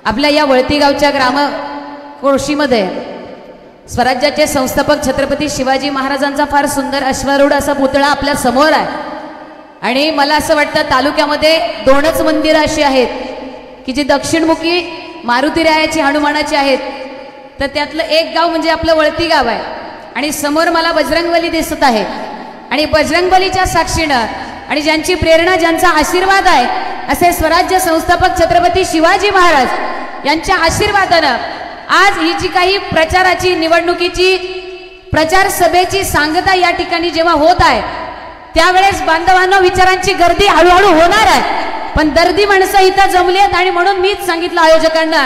आपल्या या वळती गावच्या ग्रामकोळशीमध्ये स्वराज्याचे संस्थापक छत्रपती शिवाजी महाराजांचा फार सुंदर अश्वारूढ असा पुतळा आपल्या समोर आहे। आणि मला असं वाटतं तालुक्यामध्ये दोनच मंदिरं अशी आहेत की जी दक्षिणमुखी मारुतीरायाची हनुमानाची आहेत, तर त्यातलं एक गाव म्हणजे आपलं वळती गाव आहे। आणि समोर मला बजरंगबली दिसत आहे आणि बजरंगबलीच्या साक्षीनं आणि ज्यांची प्रेरणा ज्यांचा आशीर्वाद आहे असे स्वराज्य संस्थापक छत्रपती शिवाजी महाराज यांच्या आशीर्वादानं आज ही जी काही प्रचाराची निवडणुकीची प्रचार सभेची सांगता या ठिकाणी जेव्हा होत आहे त्यावेळेस बांधवांनो विचारांची गर्दी हळूहळू होणार आहे, पण दर्दी माणसं इथं जमली आहेत। आणि म्हणून मीच सांगितलं आयोजकांना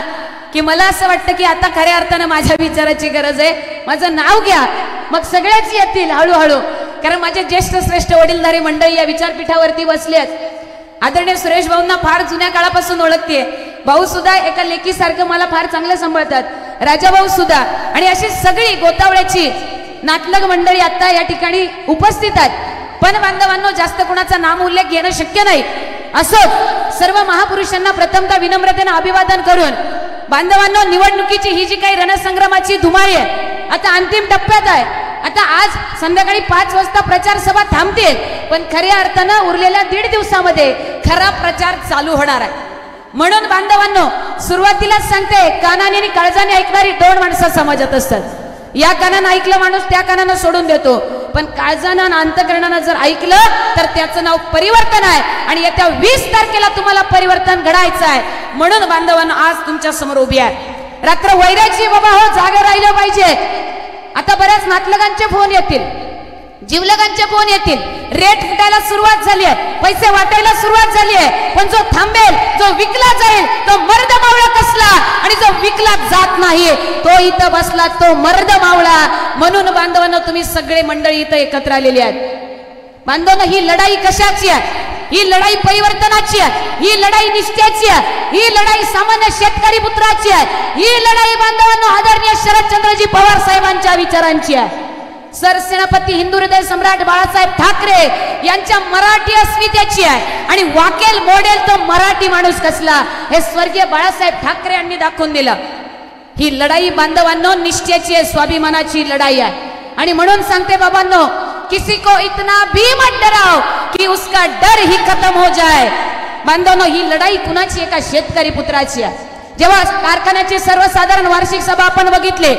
की मला असं वाटतं की आता खऱ्या अर्थानं माझ्या विचाराची गरज आहे, माझं नाव घ्या मग सगळेच येतील हळूहळू। कारण माझे ज्येष्ठ श्रेष्ठ वडीलधारी मंडळी या विचारपीठावरती बसले आहेत। आदरणीय सुरेश भाऊंना फार जुन्या काळापासून ओळखते, भाऊ सुद्धा एका लेकीसारखं मला फार चांगलं सांभाळतात, राजा भाऊ सुद्धा, आणि अशी सगळी गोतावळ्याची नातलग मंडळी आता या ठिकाणी उपस्थित आहेत। पण बांधवांनो जास्त कुणाचा नाम उल्लेख घेणं शक्य नाही, असो सर्व महापुरुषांना प्रथमतः विनम्रतेने अभिवादन करून बांधवांनो निवडणुकीची ही जी काही रणसंग्रामाची धुमाळी आहे आता अंतिम टप्प्यात आहे। आता आज संध्याकाळी 5 वाजता प्रचार सभा थांबतील, पण खऱ्या अर्थानं उरलेल्या 1.5 दिवसामध्ये खरा प्रचार चालू होणार आहे। म्हणून बांधवांनो सुरुवातीलाच सांगते, कानाने आणि काळजाने ऐकणारी 2 माणसं समाजात असतात। या कानानं ऐकलं माणूस त्या कानानं सोडून देतो, पण काळजानं आणि अंतःकरणानं जर ऐकलं तर त्याचं नाव परिवर्तन आहे। आणि येत्या 20 तारखेला तुम्हाला परिवर्तन घडायचं आहे। म्हणून बांधवांनो आज तुमच्या समोर उभी आहे। रात्र वैराची बाबा हो, जागे राहिलं पाहिजे। आता बऱ्याच नातलगांचे फोन येतील, जीवलगांचे फोन येतील, रेट फुटायला सुरुवात झाली आहे, पैसे वाटायला सुरुवात झाली आहे, पण जो थांबेल जो विकला जाईल तो मर्द मावळा कसला, आणि जो विकला जात नाही तो इथं बसला तो मर्द मावळा। म्हणून बांधवांनो तुम्ही सगळे मंडळी इथं एकत्र आलेली आहेत। बांधवांनो ही लढाई कशाची आहे? ही लढाई परिवर्तनाची आहे, ही लढाई निष्ठेची आहे, ही लढाई सामान्य शेतकरी पुत्राची आहे, ही लढाई बांधवांनो आदरणीय शरदचंद्रजी पवार साहेबांच्या विचारांची आहे। सरसेनापती हिंदू हृदय सम्राट बाळासाहेब ठाकरे यांच्या मराठी अस्मितेची आहे। आणि वाकेल मोडेल तो मराठी माणूस कसला हे स्वर्गीय बाळासाहेब ठाकरे यांनी दाखवून दिलं। ही लढाई बांधवांनो निष्ठेची आहे, स्वाभिमानाची लढाई आहे। आणि म्हणून सांगते बाबांनो, किसी को इतना भी मत डराओ कि उसका डर ही खत्म हो जाए। बांधवांनो ही लढाई कुणाची? एका शेतकरी पुत्राची आहे। जेव्हा कारखान्याची सर्वसाधारण वार्षिक सभा आपण बघितले,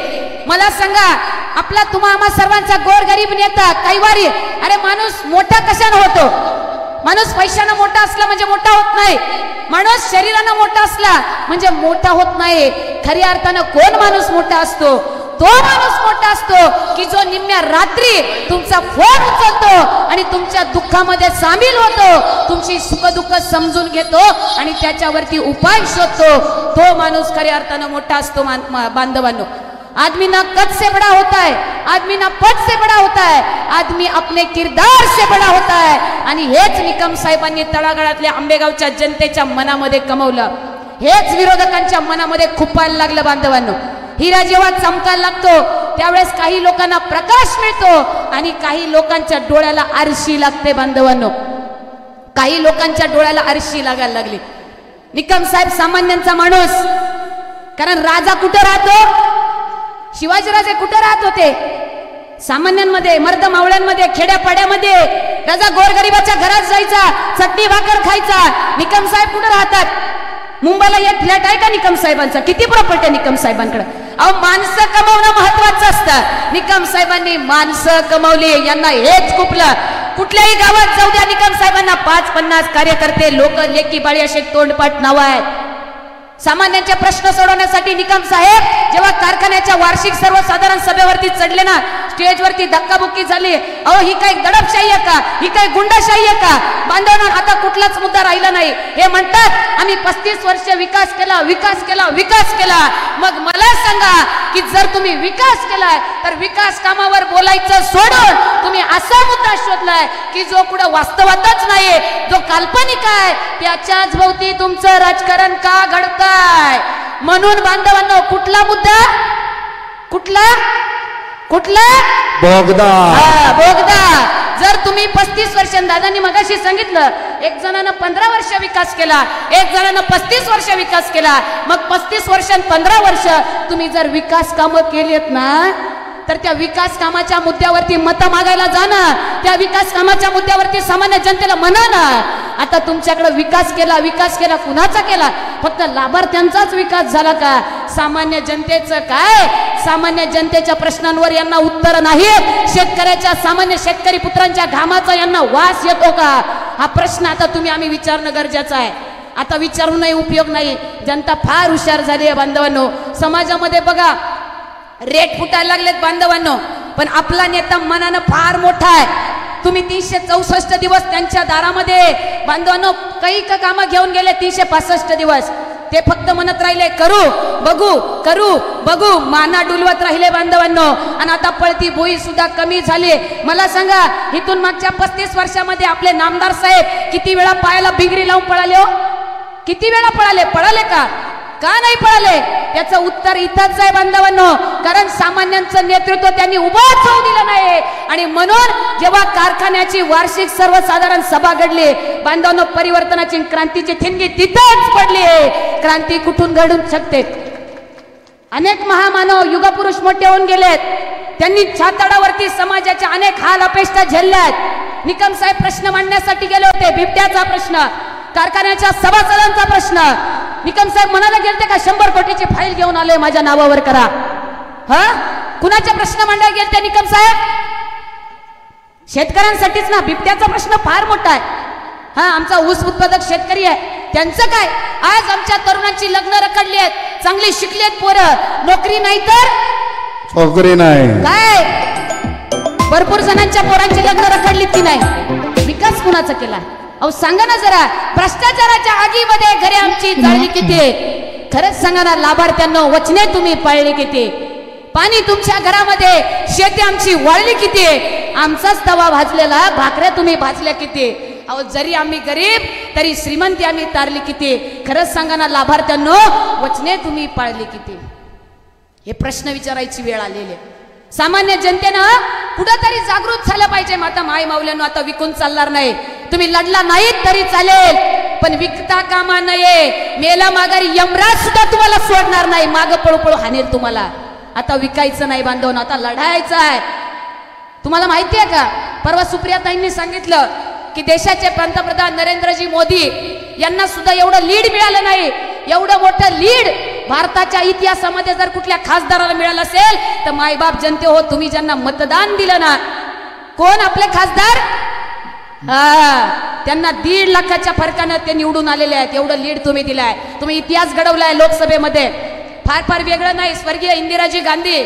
मला सांगा आपला तुम्हा आम्हा सर्वांचा गोरगरीब नेता कैवारी, अरे माणूस मोठा कशाने होतो? माणूस पैशाने मोठा असला म्हणजे मोठा होत नाही, माणूस शरीराने मोठा असला म्हणजे मोठा होत नाही। खऱ्या अर्थानं कोण माणूस मोठा असतो? तो माणूस मोठा असतो की जो निम्म्या रात्री तुमचा फोन उचलतो आणि तुमच्या दुःखामध्ये सामील होतो, तुमची सुखदुःख समजून घेतो आणि त्याच्यावरती उपाय शोधतो, तो माणूस खऱ्या अर्थानं मोठा असतो। बांधवांनो आदमी ना कद से बड़ा होता है, आदमी ना पद से बड़ा होता है, आदमी अपने किरदार से बड़ा होता है। आणि हेच निकम साहेबांनी तळागाळातल्या आंबेगावच्या जनतेच्या मनामध्ये कमवलं, हेच विरोधकांच्या मनामध्ये खुपायला लागलं। बांधवांनो हिरा जेव्हा चमकायला लागतो त्यावेळेस काही लोकांना प्रकाश मिळतो आणि काही लोकांच्या डोळ्याला आरशी लागते। बांधवांनो काही लोकांच्या डोळ्याला आरशी लागायला लागली। निकम साहेब सामान्यांचा माणूस, कारण राजा कुठं राहतो? शिवाजीराजे कुठं राहत होते? सामान्यांमध्ये, मर्द मावळ्यांमध्ये, खेड्यापाड्यामध्ये। राजा गोरगरिबाच्या घरात जायचा, चटणी भाकर खायचा। निकम साहेब कुठं राहतात? मुंबईला एक फ्लॅट आहे का निकम साहेबांचा? किती प्रॉपर्टी आहे निकम साहेबांकडे? अहो माणसं कमवणं महत्वाचं असतं। निकम साहेबांनी माणसं कमवली, यांना हेच कुपलं। कुठल्याही गावात जाऊ द्या, निकम साहेबांना 5-50 कार्यकर्ते, लोक, लेकी बाळी असे तोंडपाठ नाव आहेत। सामान्यांचे प्रश्न सोडवण्यासाठी निकम साहेब जेव्हा कारखान्याच्या वार्षिक सर्वसाधारण सभेवरती चढले ना, स्टेजवरती धक्काबुक्की झाली। अहो ही काय दडपशाही आहे का? ही काय गुंडाशाही आहे का? बांधवांनो आता कुठलाच मुद्दा राहिला नाही। हे म्हणतात आम्ही 35 वर्ष विकास केला, विकास केला, विकास केला। मग मला सांगा की जर तुम्ही विकास केलाय तर विकास कामावर बोलायचं सोडून तुम्ही असा मुद्दा शोधलाय की जो कुठं वास्तवातच नाही, जो काल्पनिक आहे, त्याच्याच भोवती तुमचं राजकारण का घडतं? म्हणून बांधवांनो कुठला मुद्दा? कुठला? बोगदा। बोगदा जर तुम्ही 35 वर्ष, दादांनी मगाशी सांगितलं, एक जणानं 15 वर्ष विकास केला, एक जणानं 35 वर्ष विकास केला, मग 35 वर्ष आणि 15 वर्ष तुम्ही जर विकास कामं केलीत ना, तर त्या विकास कामाच्या मुद्द्यावरती मतं मागायला जाणं, त्या विकास कामाच्या मुद्द्यावरती सामान्य जनतेला म्हणा ना. आता तुमच्याकडे विकास केला, कुणाचा केला? फक्त लाभार्थ्यांचाच विकास झाला का? सामान्य जनतेचं काय? सामान्य जनतेच्या प्रश्नांवर यांना उत्तर नाही. शेतकऱ्याच्या, सामान्य शेतकरी पुत्रांच्या घामाचा यांना वास येतो का? हा प्रश्न आता आम्ही विचारणं गरजेचं आहे. आता विचारूनही उपयोग नाही. जनता फार हुशार झाली आहे बांधवांनो. समाजामध्ये बघा रेट फुटायला लागलेत बांधवांनो, पण आपला नेता मनानं फार मोठा आहे. तुम्ही 364 दिवस त्यांच्या दारामध्ये बांधवांनो काही कामं घेऊन गेले. 365 दिवस ते फक्त म्हणत राहिले करू बघू, करू बघू, माना डुलवत राहिले बांधवांनो. आणि आता पळती बोई सुद्धा कमी झाली. मला सांगा, इथून मागच्या 35 वर्षामध्ये आपले नामदार साहेब किती वेळा पायाला बिंगरी लावून पळाले हो? किती वेळा पळाले का नाही पळाले? त्याचं उत्तर इथंच आहे बांधवांनो. कारण सामान्यांचं नेतृत्व त्यांनी उभंच होऊ दिलं नाही. आणि म्हणून जेव्हा कारखान्याची वार्षिक सर्वसाधारण सभा घडली बांधवांनो, परिवर्तनाची, क्रांतीची ठिणगी तिथंच पडली. क्रांती कुठून घडू शकते? अनेक महामानव युगपुरुष मोठे होऊन गेलेत. त्यांनी छाताडावरती समाजाच्या अनेक हाल अपेक्षा झेलल्यात. निकम साहेब प्रश्न मांडण्यासाठी गेले होते. बिबट्याचा प्रश्न, कारखान्याच्या सभासदांचा प्रश्न. निकम साहेब म्हणायला गेलते का 100 कोटीची फाईल घेऊन आले माझ्या नावावर करा? हा, कुणाचे प्रश्न मांडायला गेलते निकम साहेब? शेतकऱ्यांसाठीच ना. बिबट्याचा प्रश्न फार मोठा आहे. हा, आमचा ऊस उत्पादक शेतकरी आहे, त्यांचं काय? आज आमच्या तरुणांची लग्न रखडली आहेत, चांगली शिकली आहेत पोरं, नोकरी नाही तर नोकरी नाही काय? भरपूर जणांच्या पोरांची लग्न रखडली की नाही? विकास कुणाचा केला? अहो सांगा ना जरा. भ्रष्टाचाराच्या आगीमध्ये घरे आमची जाळली किती? खरंच सांगा ना लाभार्थ्यांनो, वचने तुम्ही पाळली किती? पाणी तुमच्या घरामध्ये, शेती आमची वाळली किती? आमचाच तवा भाजलेला, भाकऱ्या तुम्ही भाजल्या किती? अहो जरी आम्ही गरीब तरी श्रीमंती आम्ही तारली किती? खरंच सांगा ना लाभार्थ्यांनो, वचने तुम्ही पाळली किती? हे प्रश्न विचारायची वेळ आलेली आहे. सामान्य जनतेनं कुठंतरी जागृत झालं पाहिजे. माता माय माऊल्यांनो, आता विकून चालणार नाही. तुम्ही लढला नाहीत तरी चालेल, पण विकता कामा नये. मेला माघारी यमराज सुद्धा तुम्हाला सोडणार नाही, माग पळू पळू हाणेल तुम्हाला. आता विकायचं नाही बांधवनं, आता लढायचं आहे. तुम्हाला माहिती आहे का, परवा सुप्रियाताईंनी सांगितलं की देशाचे पंतप्रधान नरेंद्रजी मोदी यांना सुद्धा एवढं लीड मिळालं नाही. एवढं मोठं लीड भारताच्या इतिहासामध्ये जर कुठल्या खासदाराला मिळालं असेल तर मायबाप जनते हो, तुम्ही ज्यांना मतदान दिलं ना, कोण आपले खासदार? त्यांना 1.5 लाखाच्या फरकानं ते निवडून आलेले आहेत. एवढं लीड तुम्ही दिलाय. तुम्ही इतिहास घडवलाय लोकसभेमध्ये. फार वेगळं नाही. स्वर्गीय इंदिराजी गांधी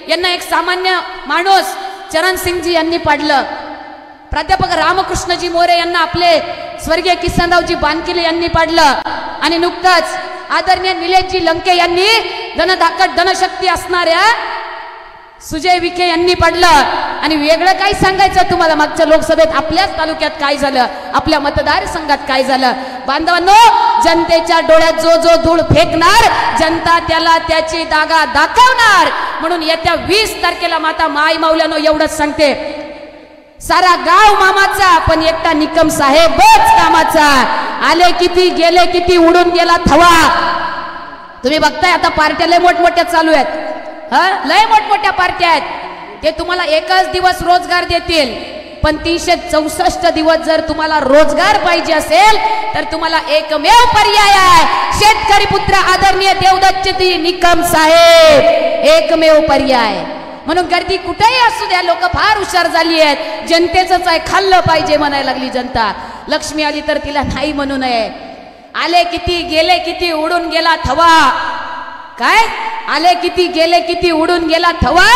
यांना एक सामान्य माणूस चरणसिंगजी यांनी पाडलं. प्राध्यापक रामकृष्णजी मोरे यांना आपले स्वर्गीय किसनरावजी बानकिले यांनी पाडलं. आणि नुकतंच आदरणीय निलेशजी लंके यांनी धनधाकट धनशक्ती असणाऱ्या सुजय विखे यांनी पाडलं. आणि वेगळं काय सांगायचं तुम्हाला, मागच्या लोकसभेत आपल्याच तालुक्यात काय झालं, आपल्या मतदारसंघात काय झालं? बांधवांनो, जनतेच्या डोळ्यात जो धूळ फेकणार, जनता त्याला त्याची दागा दाखवणार. म्हणून येत्या 20 तारखेला माता माय माऊल्यानो एवढंच सांगते, सारा गाव मामाचा पण एकटा निकम साहेबच कामाचा. आले किती गेले किती, उडून गेला थवा. तुम्ही बघताय आता पार्ट्या लय मोठमोठ्या चालू आहेत. लय मोठमोठ्या पार्ट्या आहेत. ते तुम्हाला एकच दिवस रोजगार देतील, पण 364 दिवस जर तुम्हाला रोजगार पाहिजे असेल तर तुम्हाला एकमेव पर्याय आहे, शेतकरी पुत्र आदरणीय देवदत्तजी निकम साहेब, एकमेव पर्याय. म्हणून गर्दी कुठेही असू द्या, लोक फार हुशार झाली आहेत. जनतेचंच आहे, खाल्लं पाहिजे म्हणायला लागली जनता. लक्ष्मी आली तर तिला नाही म्हणू नये. आले किती गेले किती, उडून गेला थवा. काय? आले किती गेले किती, उडून गेला थवा.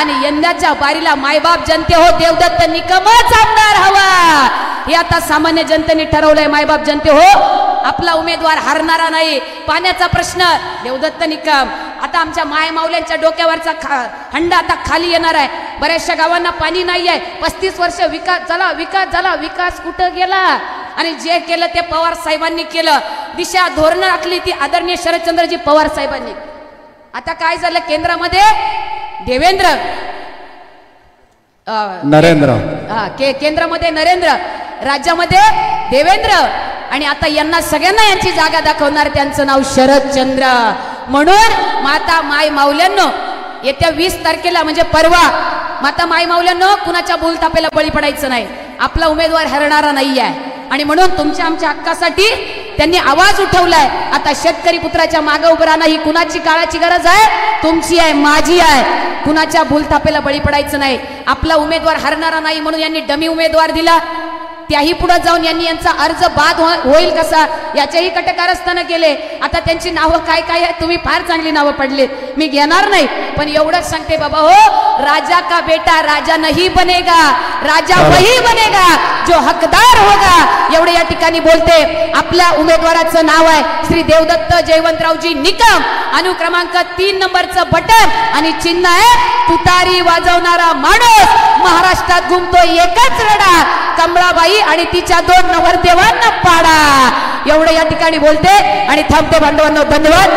आणि यंदाच्या बारीला मायबाप जनते हो, देवदत्त निकमच आमदार हवा. हे आता सामान्य जनतेने ठरवलंय. मायबाप जनते हो, आपला उमेदवार हरणारा नाही. पाण्याचा प्रश्न देवदत्त निकम. आता आमच्या माय माऊल्यांच्या डोक्यावरचा हंडा आता खाली येणार आहे. बऱ्याचशा गावांना पाणी नाही आहे. 35 वर्ष विकास झाला, विकास कुठं गेला? आणि जे केलं ते पवार साहेबांनी केलं. दिशा धोरणं आखली ती आदरणीय शरदचंद्रजी पवार साहेबांनी. आता काय झालं केंद्रामध्ये? देवेंद्र नरेंद्र. केंद्रामध्ये नरेंद्र, राज्यामध्ये देवेंद्र, आणि आता यांना सगळ्यांना यांची जागा दाखवणार त्यांचं नाव शरदचंद्र. म्हणून माता माय माऊल्यांनो, येत्या 20 तारखेला म्हणजे परवा, माता माय माऊल्यांनो, कुणाच्या बोलतापेला बळी पडायचं नाही. आपला उमेदवार हरणारा नाही आहे, आणि म्हणून तुमच्या आमच्या हक्कासाठी त्यांनी आवाज उठवलाय. आता शेतकरी पुत्राच्या मागे उभं राहणं ही कुणाची काळाची गरज आहे? तुमची आहे, माझी आहे. कुणाच्या बोलतापेला बळी पडायचं नाही. आपला उमेदवार हरणारा नाही म्हणून यांनी डमी उमेदवार दिला. त्याही पुढे जाऊन यांनी यांचा अर्ज बाद होईल कसा याचेही कटकारस्थान केले. आता त्यांची नावं काय काय आहे, तुम्ही फार चांगली नावं पडले, मी घेणार नाही. पण एवढंच सांगते बाबा हो, राजा का बेटा राजा नहीं बनेगा, राजा वही बनेगा जो हकदार होगा. एवढे या ठिकाणी बोलते. आपल्या उमेदवाराचं नाव आहे श्री देवदत्त जयवंतरावजी निकम. अनुक्रमांक 3 नंबरचं बटन आणि चिन्ह आहे तुतारी वाजवणारा माणूस. महाराष्ट्रात घुमतो एकच रडा, कमळाबाई आणि तिच्या 2 नवरदेवांना पाडा. एवढं या ठिकाणी बोलते आणि थांबते. बांधवांनो, धन्यवाद.